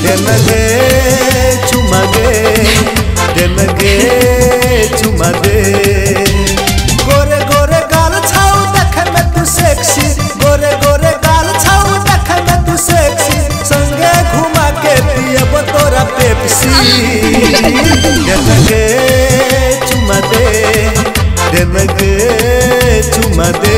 देनगे चुमा दे, देनगे चुमा दे। गोरे गोरे गाल छाऊ देखे में तू सेक्सी, गोरे गोरे गाल छाऊ देखे में तू सेक्सी। संगे घुमा के पियब तोरा पेप्सी। देनगे चुमा दे, देनगे चुमा दे।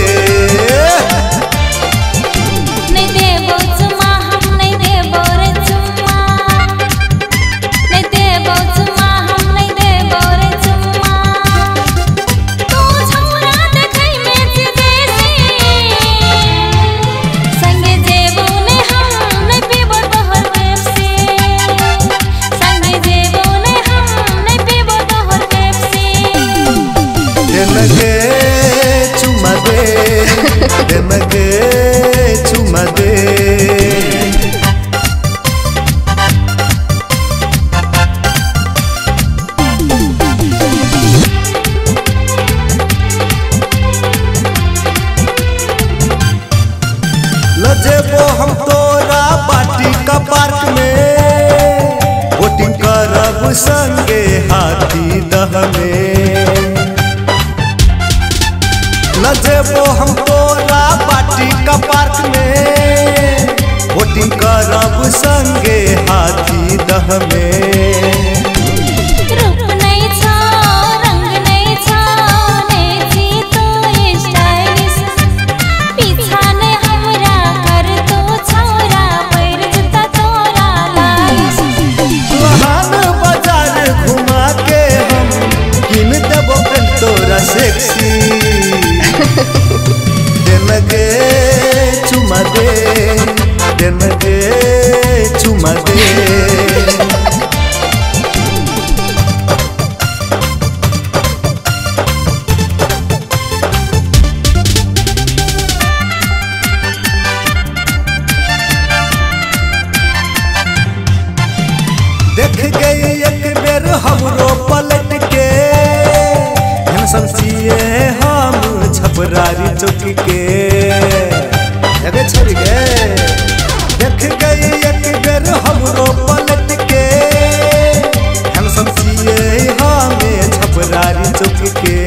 देनगे चुमा दे, देनगे चुमा दे। लजेबो हम तोरा बाटी का पार्क में, बोटिंग करब संगे हाथी दह में। लजेबो हम तोरा बाटी का पार्क में, बोटिंग करब संगे हाथी दह में। तोरा सेक्सी देनगे चुमा दे, देनगे चुमा दे। देख गई एक बेर हमरो पलट के, समझिए हम छपरारी चौकी के। जगह छोड़ गए, देख गई एक बेर हमरो पलट के। हम समझिए हमें छपरारी चौकी के।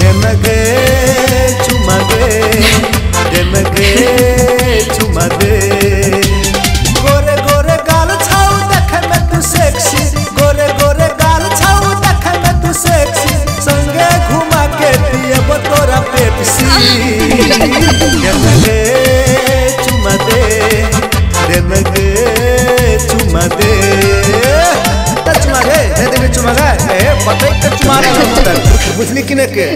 देनगे चुमा दे, देनगे चुमा दे। गोरे गोरे गाल छाऊ देखे में तू सेक्सी, गोरे गोरे गाल छाऊ देखे में तू सेक्सी। संगे घुमा के पियब तोरा पेप्सी। देनगे चुमा दे, देनगे चुमा दे। चुमा दे, चुमा दे, पता ही चुमा रहा बुझली कि नहीं के।